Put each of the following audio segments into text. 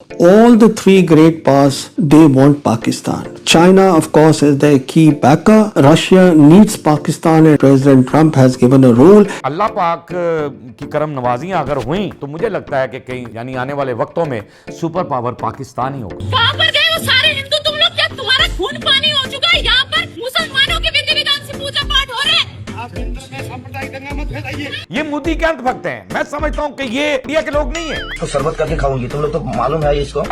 All the three great powers, they want Pakistan. China, of course, is their key backer. Russia needs Pakistan and President Trump has given a role. अल्लाह पाक की करम नवाजियां अगर हुई तो मुझे लगता है कि कहीं यानी आने वाले वक्तों में सुपर पावर पाकिस्तान ही होगा। कहां पर गए वो सारे हिंदू? तुम लोग क्या तुम्हारा खून पानी हो चुका है? यहाँ पर मुसलमानों के विधि विधान से पूजा पाठ हो रहे हैं। आप सांप्रदायिक दंगा मत फैलाइए। ये मोदी के अंत भक्त हैं। मैं समझता हूँ कि ये इंडिया के लोग नहीं है। तो शरबत करके खाऊंगी, तुम लोग तो मालूम है इसको।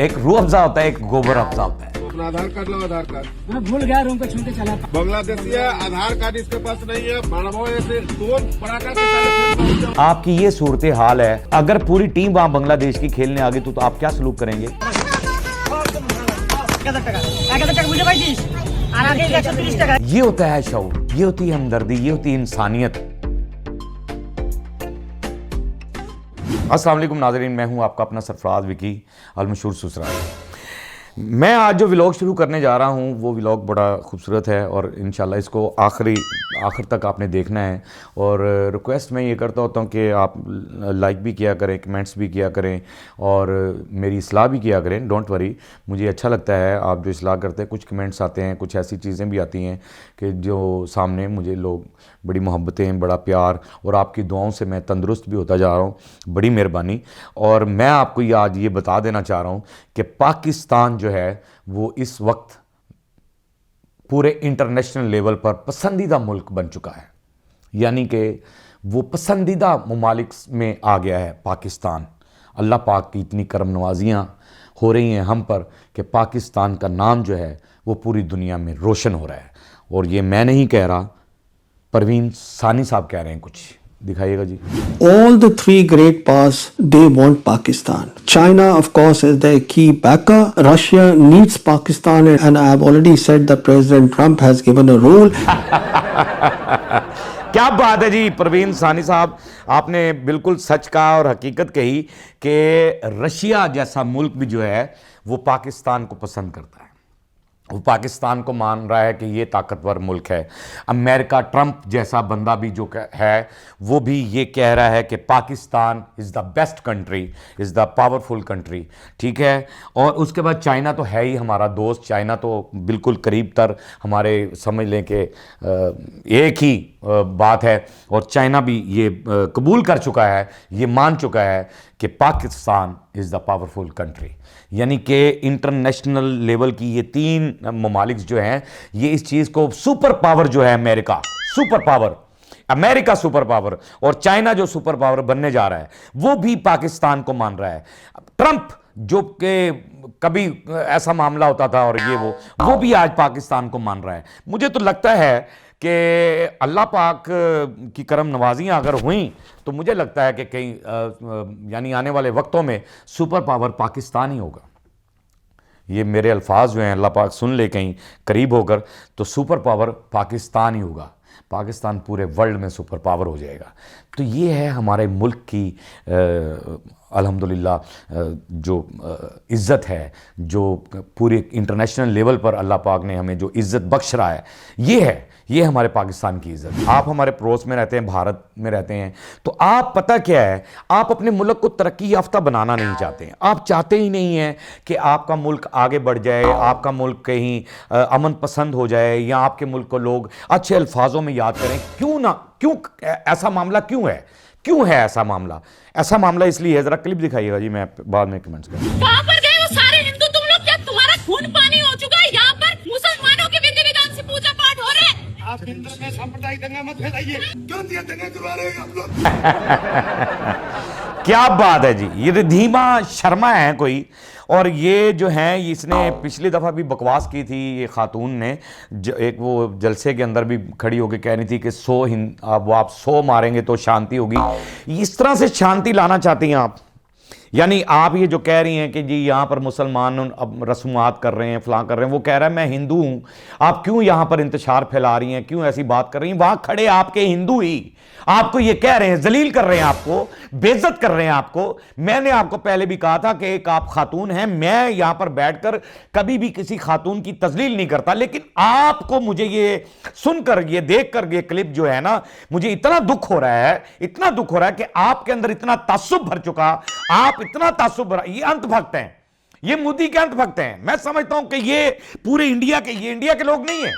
एक रूह अफ़ज़ा होता है, एक गोबर अफ़ज़ा होता है। अपना आधार कार्ड लो, आधार कार्ड। मैं भूल गया, रूम को छोड़ के चला। बांग्लादेशी है, आधार कार्ड इसके पास नहीं है। बड़ा ऐसे कौन पटाखा के साथ आपकी ये सूरत हाल है, अगर पूरी टीम वहां बांग्लादेश की खेलने आ गई तो आप क्या सलूक करेंगे? ये होता है शऊर, ये होती है हमदर्दी, ये होती है इंसानियत। अस्सलाम वालेकुम नाज़रीन, मैं हूं आपका अपना सरफराज विकी अलमशहूर सुसराय। मैं आज जो व्लॉग शुरू करने जा रहा हूं वो व्लॉग बड़ा खूबसूरत है और इंशाल्लाह इसको आखिर तक आपने देखना है। और रिक्वेस्ट मैं ये करता होता हूं कि आप लाइक भी किया करें, कमेंट्स भी किया करें और मेरी इस्लाह भी किया करें। डोंट वरी, मुझे अच्छा लगता है आप जो इस्लाह करते हैं। कुछ कमेंट्स आते हैं, कुछ ऐसी चीज़ें भी आती हैं कि जो सामने मुझे लोग बड़ी मोहब्बतें, बड़ा प्यार और आपकी दुआओं से मैं तंदुरुस्त भी होता जा रहा हूँ। बड़ी मेहरबानी। और मैं आपको ये आज ये बता देना चाह रहा हूँ कि पाकिस्तान जो है वो इस वक्त पूरे इंटरनेशनल लेवल पर पसंदीदा मुल्क बन चुका है। यानी कि वो पसंदीदा ममालिक में आ गया है पाकिस्तान। अल्लाह पाक की इतनी करम नवाजियाँ हो रही हैं हम पर कि पाकिस्तान का नाम जो है वो पूरी दुनिया में रोशन हो रहा है। और ये मैं नहीं कह रहा, परवीन सानी साहब कह रहे हैं। कुछ दिखाइएगा जी। All the three great powers, they want Pakistan. China, of course, is their key backer. Russia needs Pakistan, and I have already said that President Trump has given a role. क्या बात है जी परवीन सानी साहब, आपने बिल्कुल सच कहा और हकीकत कही कि रशिया जैसा मुल्क भी जो है वो पाकिस्तान को पसंद करता है। वो पाकिस्तान को मान रहा है कि ये ताकतवर मुल्क है। अमेरिका, ट्रंप जैसा बंदा भी जो है वो भी ये कह रहा है कि Pakistan is the best country, is the powerful country. ठीक है। और उसके बाद चाइना तो है ही हमारा दोस्त। चाइना तो बिल्कुल करीब तर हमारे, समझ लें कि एक ही बात है। और चाइना भी ये कबूल कर चुका है, ये मान चुका है कि Pakistan is the powerful country. यानी कि इंटरनेशनल लेवल की ये तीन ममालिक जो हैं ये इस चीज़ को सुपर पावर जो है अमेरिका सुपर पावर और चाइना जो सुपर पावर बनने जा रहा है वो भी पाकिस्तान को मान रहा है। ट्रंप जो कि कभी ऐसा मामला होता था और ये वो भी आज पाकिस्तान को मान रहा है। मुझे तो लगता है कि अल्लाह पाक की करम नवाजियाँ अगर हुई तो मुझे लगता है कि कहीं यानी आने वाले वक्तों में सुपर पावर पाकिस्तान ही होगा। ये मेरे अल्फाज जो हैं अल्लाह पाक सुन ले कहीं करीब होकर, तो सुपर पावर पाकिस्तान ही होगा। पाकिस्तान पूरे वर्ल्ड में सुपर पावर हो जाएगा। तो ये है हमारे मुल्क की अल्हम्दुलिल्लाह जो इज़्ज़त है, जो पूरे इंटरनेशनल लेवल पर अल्लाह पाक ने हमें जो इज़्ज़त बख्श रहा है, ये हमारे पाकिस्तान की इज़्ज़त। आप हमारे पड़ोस में रहते हैं, भारत में रहते हैं, तो आप पता क्या है, आप अपने मुल्क को तरक्की याफ्ता बनाना नहीं चाहते हैं। आप चाहते ही नहीं हैं कि आपका मुल्क आगे बढ़ जाए, आपका मुल्क कहीं अमन पसंद हो जाए या आपके मुल्क को लोग अच्छे अल्फाजों में याद करें। क्यों ऐसा मामला क्यों है ऐसा मामला? ऐसा मामला इसलिए है, जरा क्लिप दिखाइएगा जी, मैं बाद में कमेंट्स करूंगा। कहां पर गए वो सारे हिंदू? तुम लोग क्या तुम्हारा खून पानी हो चुका है? यहाँ पर मुसलमानों के विधि विधान से पूजा पाठ हो रहे हैं। आप हिंदू में सांप्रदायिक दंगा मत फैलाइए। क्यों दिया दंगा करवा रहे हैं आप लोग? क्या बात है जी। ये रिद्धिमा शर्मा है कोई, और ये जो हैं इसने पिछली दफ़ा भी बकवास की थी। ये खातून ने एक वो जलसे के अंदर भी खड़ी होकर कह रही थी कि आप 100 मारेंगे तो शांति होगी। इस तरह से शांति लाना चाहती हैं आप? यानी आप ये जो कह रही हैं कि जी यहाँ पर मुसलमान अब रस्मात कर रहे हैं, फलां कर रहे हैं, वो कह रहा है मैं हिंदू हूँ, आप क्यों यहाँ पर इंतशार फैला रही हैं, क्यों ऐसी बात कर रही हैं? वहाँ खड़े आपके हिंदू ही आपको ये कह रहे हैं, जलील कर रहे हैं, आपको बेइज्जत कर रहे हैं। आपको मैंने आपको पहले भी कहा था कि एक आप खातून हैं, मैं यहाँ पर बैठकर कभी भी किसी खातून की तजलील नहीं करता, लेकिन आपको मुझे ये सुनकर, ये देखकर, ये क्लिप जो है ना, मुझे इतना दुख हो रहा है, इतना दुख हो रहा है कि आपके अंदर इतना तासुब भर चुका, आप इतना तासुब भरा। ये अंधभक्त हैं, ये मोदी के अंधभक्त हैं। मैं समझता हूं कि ये पूरे इंडिया के, ये इंडिया के लोग नहीं है,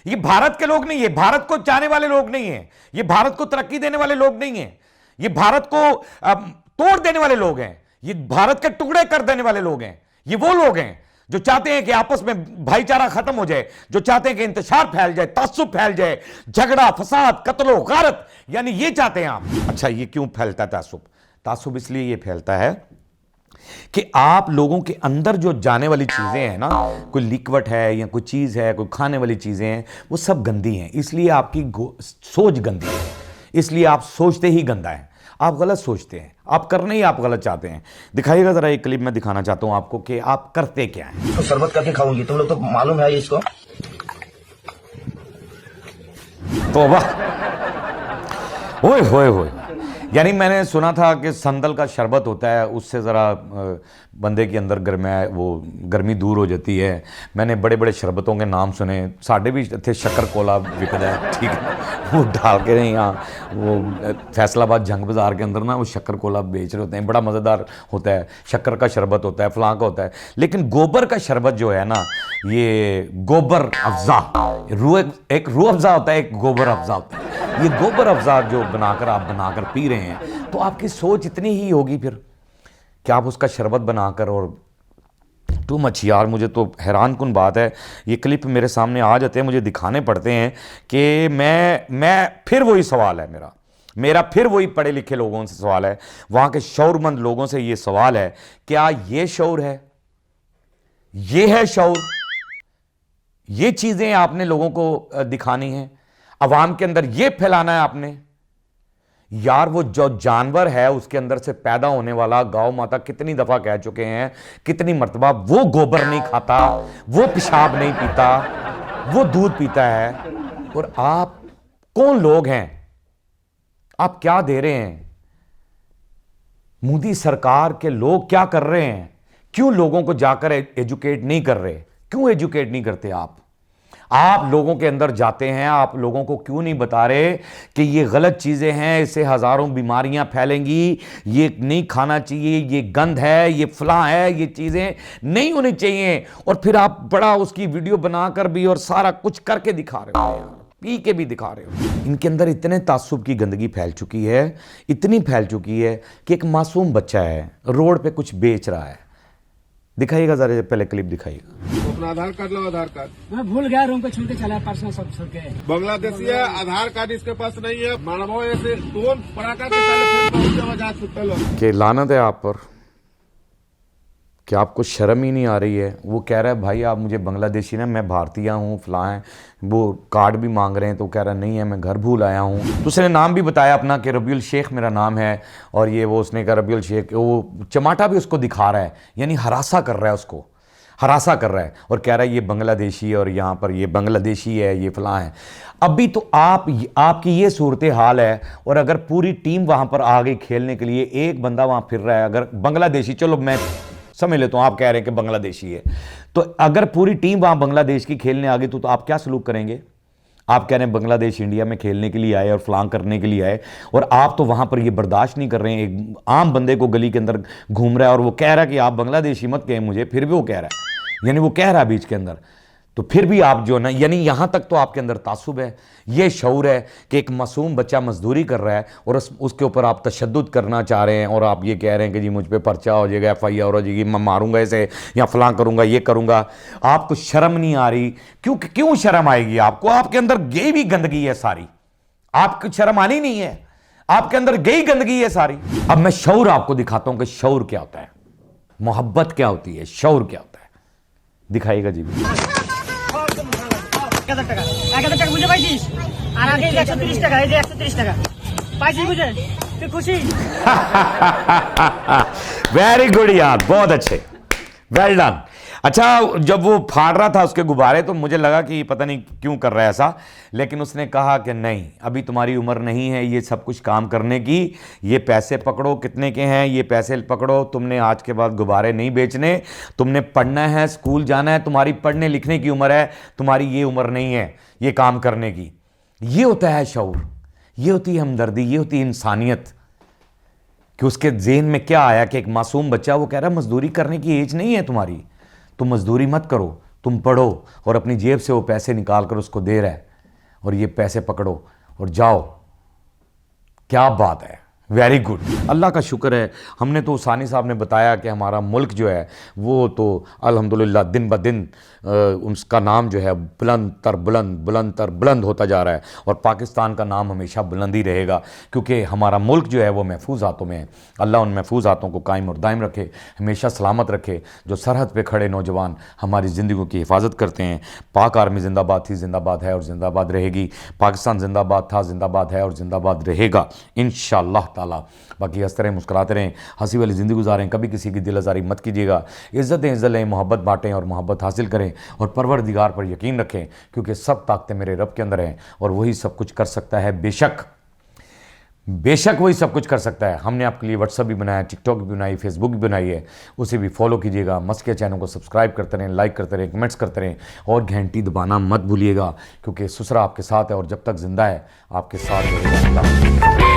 ये भारत के लोग नहीं है, भारत को चाहने वाले लोग नहीं है, ये भारत को तरक्की देने वाले लोग नहीं है, ये भारत को तोड़ देने वाले लोग हैं, ये भारत के टुकड़े कर देने वाले लोग हैं। ये वो लोग हैं जो चाहते हैं कि आपस में भाईचारा खत्म हो जाए, जो चाहते हैं कि इंतशार फैल जाए, तासुब फैल जाए, झगड़ा, फसाद, कत्लो गारत, यानी ये चाहते हैं आप। अच्छा, ये क्यों फैलता है तासुब? तासुब इसलिए ये फैलता है कि आप लोगों के अंदर जो जाने वाली चीजें हैं ना, कोई लिक्विड है या कोई चीज है, कोई खाने वाली चीजें हैं, वो सब गंदी हैं, इसलिए आपकी सोच गंदी है, इसलिए आप सोचते ही गंदा है, आप गलत सोचते हैं, आप करने ही आप गलत चाहते हैं। दिखाइएगा जरा एक क्लिप में दिखाना चाहता हूं आपको कि आप करते क्या हैं। तो शरबत करके खाऊंगी, तुम लोग तो मालूम है इसको। तौबा, ओए होए होए। यानी मैंने सुना था कि संदल का शरबत होता है, उससे ज़रा बंदे के अंदर गर्मी दूर हो जाती है। मैंने बड़े बड़े शरबतों के नाम सुने, साढ़े भी थे, शक्कर कोला बिकता है, ठीक है, वो डाल के नहीं, यहाँ वो फैसलाबाद जंग बाज़ार के अंदर ना वो शक्कर कोला बेच रहे होते हैं, बड़ा मज़ेदार होता है, शक्कर का शरबत होता है, फलां का होता है। लेकिन गोबर का शरबत जो है ना, ये गोबर अफ़ज़ा, एक रूह अफ़ज़ा होता है, एक गोबर अफ़ज़ा होता है। ये गोबर अफ़ज़ा जो आप बनाकर पी रहे हैं, तो आपकी सोच इतनी ही होगी फिर कि आप उसका शरबत बनाकर, और टू मच यार, मुझे तो हैरान कुन बात है। ये क्लिप मेरे सामने आ जाते हैं, मुझे दिखाने पड़ते हैं कि मैं फिर वही सवाल है मेरा फिर वही पढ़े लिखे लोगों से सवाल है, वहाँ के शौरमंद लोगों से ये सवाल है, क्या ये शौर है? ये है शौर? ये चीज़ें आपने लोगों को दिखानी है, अवाम के अंदर ये फैलाना है आपने? यार वो जो जानवर है उसके अंदर से पैदा होने वाला, गौ माता कितनी दफा कह चुके हैं, कितनी मर्तबा, वो गोबर नहीं खाता, वो पेशाब नहीं पीता, वो दूध पीता है। और आप कौन लोग हैं? आप क्या दे रहे हैं? मोदी सरकार के लोग क्या कर रहे हैं? क्यों लोगों को जाकर एजुकेट नहीं कर रहे? क्यों एजुकेट नहीं करते आप लोगों के अंदर जाते हैं, आप लोगों को क्यों नहीं बता रहे कि ये गलत चीज़ें हैं, इससे हज़ारों बीमारियां फैलेंगी, ये नहीं खाना चाहिए, ये गंद है, ये फलां है, ये चीज़ें नहीं होनी चाहिए। और फिर आप बड़ा उसकी वीडियो बनाकर भी और सारा कुछ करके दिखा रहे हो, यार पी के भी दिखा रहे हो। इनके अंदर इतने तासुब की गंदगी फैल चुकी है, इतनी फैल चुकी है कि एक मासूम बच्चा है, रोड पे कुछ बेच रहा है। दिखाइएगा जरा, पहले क्लिप दिखाइएगा। अपना आधार कार्ड लो, आधार कार्ड। मैं भूल गया, रूम को छोड़ के चला, पर्सनल सब छोड़ के। बांग्लादेशी है, आधार कार्ड इसके पास नहीं है। मानवो ऐसे कौन पराठा के साले फिर वजह सुतल हो कि लानत है आप पर, कि आपको शर्म ही नहीं आ रही है। वो कह रहा है भाई आप मुझे बांग्लादेशी ना, मैं भारतीय हूँ, फलां है, वो कार्ड भी मांग रहे हैं, तो कह रहा नहीं है, मैं घर भूल आया हूँ। तो उसने नाम भी बताया अपना कि रबीउल शेख मेरा नाम है, और ये वो उसने कहा रबीउल शेख, वो चमाटा भी उसको दिखा रहा है, यानी हरासा कर रहा है, उसको हरासा कर रहा है, और कह रहा है ये बांग्लादेशी है, और यहाँ पर ये बांग्लादेशी है, ये फलां है। अभी तो आपकी ये सूरत हाल है, और अगर पूरी टीम वहाँ पर आ गई खेलने के लिए, एक बंदा वहाँ फिर रहा है, अगर बांग्लादेशी, चलो मैं समझ लेता हूँ, आप कह रहे हैं कि बांग्लादेशी है, तो अगर पूरी टीम वहाँ बांग्लादेश की खेलने आ गई तो आप क्या सलूक करेंगे? आप कह रहे हैं बांग्लादेश इंडिया में खेलने के लिए आए और फलां करने के लिए आए, और आप तो वहाँ पर ये बर्दाश्त नहीं कर रहे हैं। एक आम बंदे को गली के अंदर घूम रहा है और वो कह रहा है कि आप बांग्लादेशी मत कहें मुझे, फिर भी वो कह रहा है, यानी वो कह रहा है बीच के अंदर, तो फिर भी आप जो ना, यानी यहाँ तक तो आपके अंदर तासुब है, ये शऊर है कि एक मासूम बच्चा मजदूरी कर रहा है और उसके ऊपर आप तशद्दुद करना चाह रहे हैं, और आप ये कह रहे हैं कि जी मुझ पे पर्चा हो जाएगा, FIR हो जाएगी, मैं मारूंगा इसे, या फलां करूंगा, ये करूंगा। आपको शर्म नहीं आ रही? क्यों शर्म आएगी आपको? आपके अंदर ये भी गंदगी है सारी, आपको शर्म आनी नहीं है, आपके अंदर गई गंदगी है सारी। अब मैं शऊर आपको दिखाता हूं कि शऊर क्या होता है, मोहब्बत क्या होती है, शऊर क्या होता है। दिखाइएगा जी। 1000 টাকা বুঝে পাইছিস? আর আগে 130 টাকা, এই যে 130 টাকা পাইছিস বুঝে? की खुशी। वेरी गुड यार, बहुत अच्छे, वेल डन। अच्छा, जब वो फाड़ रहा था उसके गुब्बारे तो मुझे लगा कि पता नहीं क्यों कर रहा है ऐसा, लेकिन उसने कहा कि नहीं, अभी तुम्हारी उम्र नहीं है ये सब कुछ काम करने की। ये पैसे पकड़ो, कितने के हैं ये पैसे पकड़ो, तुमने आज के बाद गुब्बारे नहीं बेचने, तुमने पढ़ना है, स्कूल जाना है, तुम्हारी पढ़ने लिखने की उम्र है, तुम्हारी ये उम्र नहीं है ये काम करने की। ये होता है शऊर, ये होती है हमदर्दी, ये होती है इंसानियत। कि उसके ज़हन में क्या आया कि एक मासूम बच्चा वो कह रहा है मजदूरी करने की एज नहीं है तुम्हारी, तुम मजदूरी मत करो, तुम पढ़ो, और अपनी जेब से वो पैसे निकाल कर उसको दे रहा है, और ये पैसे पकड़ो और जाओ। क्या बात है, वेरी गुड। अल्लाह का शुक्र है, हमने तो सानी साहब ने बताया कि हमारा मुल्क जो है वो तो अल्हम्दुलिल्लाह दिन ब दिन उसका नाम जो है बुलंद तर बुलंद होता जा रहा है, और पाकिस्तान का नाम हमेशा बुलंद ही रहेगा, क्योंकि हमारा मुल्क जो है वो महफूज हाथों में है। अल्लाह उन महफूज हाथों को कायम और दायम रखे, हमेशा सलामत रखे। जो सरहद पे खड़े नौजवान हमारी ज़िंदगी की हिफाजत करते हैं। पाक आर्मी जिंदाबाद थी, जिंदाबाद है और जिंदाबाद रहेगी। पाकिस्तान जिंदाबाद था, जिंदाबाद है और जिंदाबाद रहेगा इंशाअल्लाह ताला। बाकी हंसते रहें, मुस्कुराते रहें, हंसी वाली ज़िंदगी गुजारें, कभी किसी की दिल आज़ारी मत कीजिएगा। इज़्ज़त दें, इज़्ज़त लें, मोहब्बत बाँटें और मोहब्बत हासिल करें, और परवरदिगार पर यकीन रखें, क्योंकि सब ताकतें मेरे रब के अंदर हैं और वही सब कुछ कर सकता है। बेशक वही सब कुछ कर सकता है। हमने आपके लिए व्हाट्सअप भी बनाया, टिकटॉक भी बनाई, फेसबुक भी बनाई है, उसे भी फॉलो कीजिएगा। मस्किया चैनल को सब्सक्राइब करते रहें, लाइक करते रहें, कमेंट्स करते रहें, और घंटी दबाना मत भूलिएगा, क्योंकि सुसरा आपके साथ है और जब तक जिंदा है आपके साथ रहेगा।